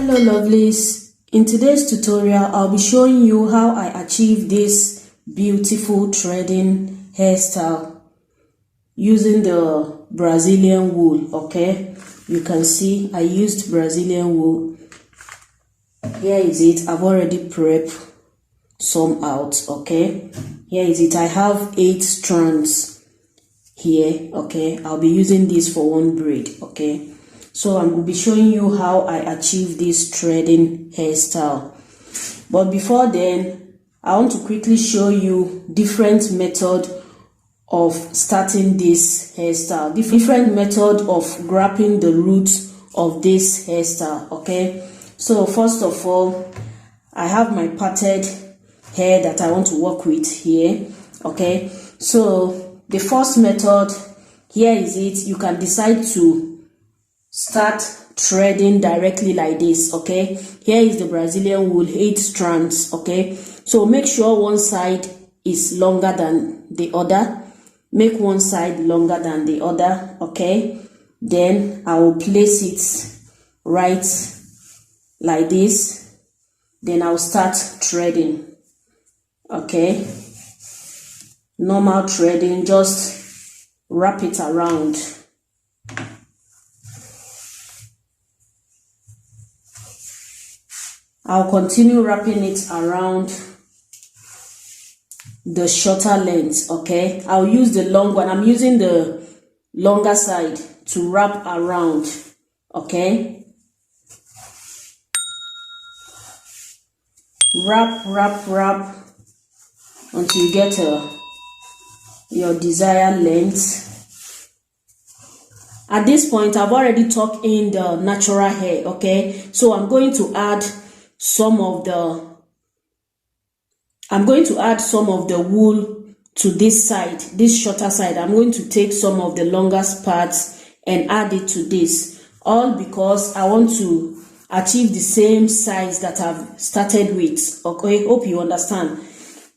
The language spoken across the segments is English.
Hello lovelies, in today's tutorial I'll be showing you how I achieve this beautiful threading hairstyle using the Brazilian wool. Okay, you can see I used Brazilian wool. Here is it. I've already prepped some out. Okay, here is it. I have 8 strands here. Okay, I'll be using this for one braid. Okay, so I'm going to be showing you how I achieve this threading hairstyle. But before then, I want to quickly show you different method of starting this hairstyle, different method of grabbing the roots of this hairstyle. Okay, so first of all, I have my parted hair that I want to work with here. Okay, so the first method, here is it. You can decide to start threading directly like this. Okay, here is the Brazilian wool, 8 strands. Okay, so make sure one side is longer than the other. Make one side longer than the other. Okay, then I will place it right like this. Then I'll start threading. Okay, normal threading, just wrap it around. I'll continue wrapping it around the shorter length. Okay, I'll use the long one. I'm using the longer side to wrap around. Okay, wrap until you get your desired length. At this point, I've already tucked in the natural hair. Okay, so I'm going to add some of the wool to this side, this shorter side. I'm going to take some of the longest parts and add it to this, all because I want to achieve the same size that I've started with. Okay, hope you understand,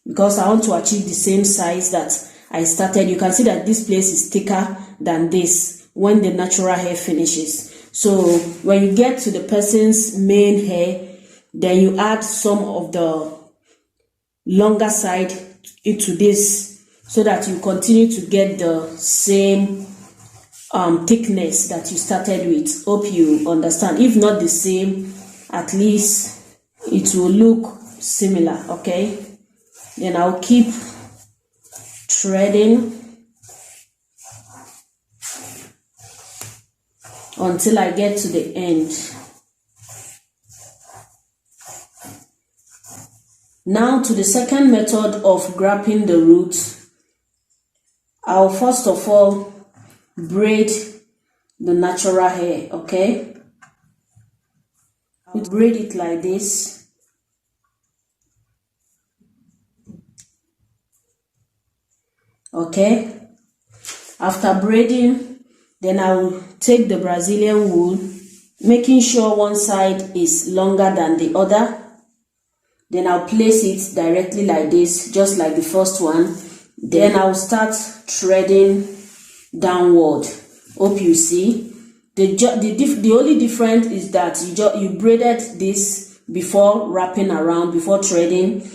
because I want to achieve the same size that I started. You can see that this place is thicker than this when the natural hair finishes. So when you get to the person's main hair, then you add some of the longer side into this so that you continue to get the same thickness that you started with. Hope you understand. If not the same, at least it will look similar. Okay, then I'll keep threading until I get to the end. Now to the second method of grabbing the roots, I'll first of all braid the natural hair. Okay, I'll braid it like this. Okay, after braiding, then I will take the Brazilian wool, making sure one side is longer than the other. Then I'll place it directly like this, just like the first one. Then I'll start threading downward. Hope you see. The only difference is that you braided this before wrapping around, before threading,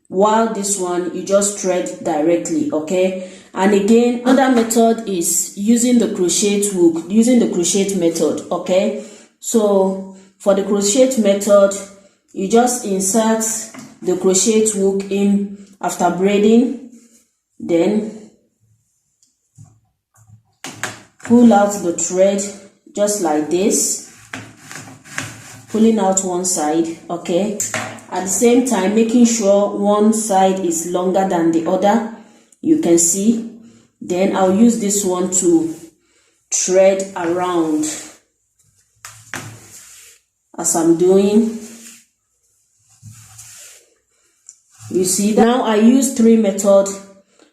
while this one you just thread directly. Okay, and again, another method is using the crochet hook, using the crochet method. Okay, so for the crochet method, you just insert the crochet hook in after braiding, then pull out the thread just like this, pulling out one side. Okay, at the same time making sure one side is longer than the other. You can see. Then I'll use this one to thread around as I'm doing. You see that now I use 3 methods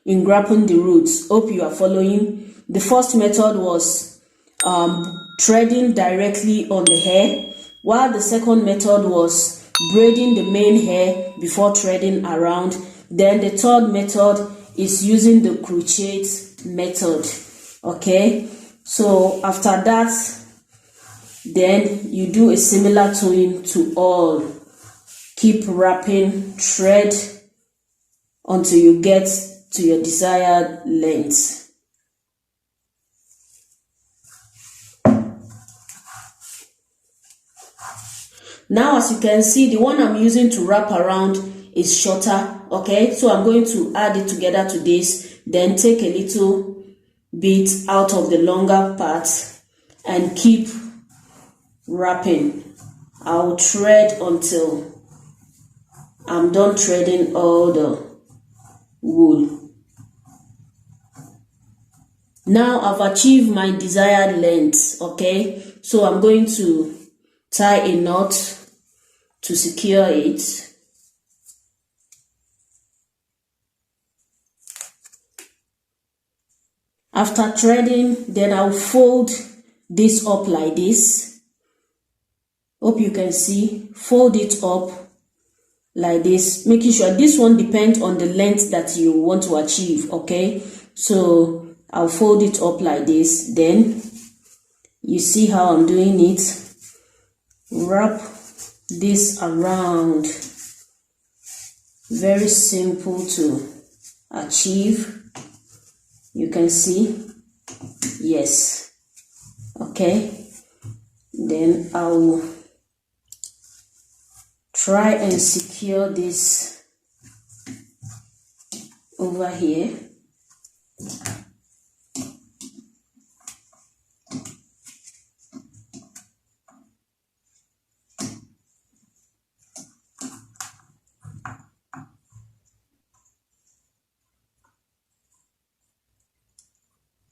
in grabbing the roots. Hope you are following. The first method was threading directly on the hair, while the second method was braiding the main hair before threading around. Then the third method is using the crochet method. Okay, so after that, Then you do a similar twin to all. Keep wrapping, thread until you get to your desired length. Now, as you can see, the one I'm using to wrap around is shorter, okay? So I'm going to add it together to this, then take a little bit out of the longer part and keep wrapping. I'll thread until I'm done threading all the wool. Now I've achieved my desired length, okay? So I'm going to tie a knot to secure it. After threading, then I'll fold this up like this. Hope you can see. Fold it up like this, making sure this one depends on the length that you want to achieve, okay? So I'll fold it up like this. Then you see how I'm doing it. Wrap this around. Very simple to achieve. You can see. Yes. Okay. Then I'll try and secure this over here.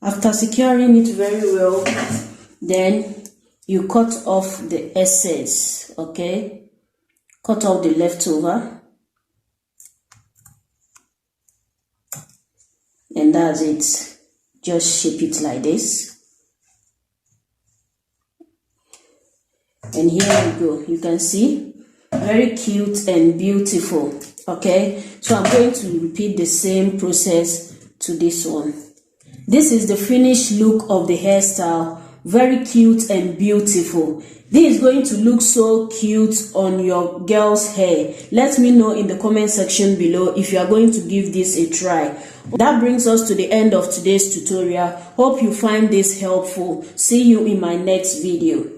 After securing it very well, then you cut off the excess, okay? Cut off the leftover, and that's it. Just shape it like this, and here we go. You can see, very cute and beautiful, okay? So I'm going to repeat the same process to this one. This is the finished look of the hairstyle. Very cute and beautiful. This is going to look so cute on your girl's hair. Let me know in the comment section below if you are going to give this a try. That brings us to the end of today's tutorial. Hope you find this helpful. See you in my next video.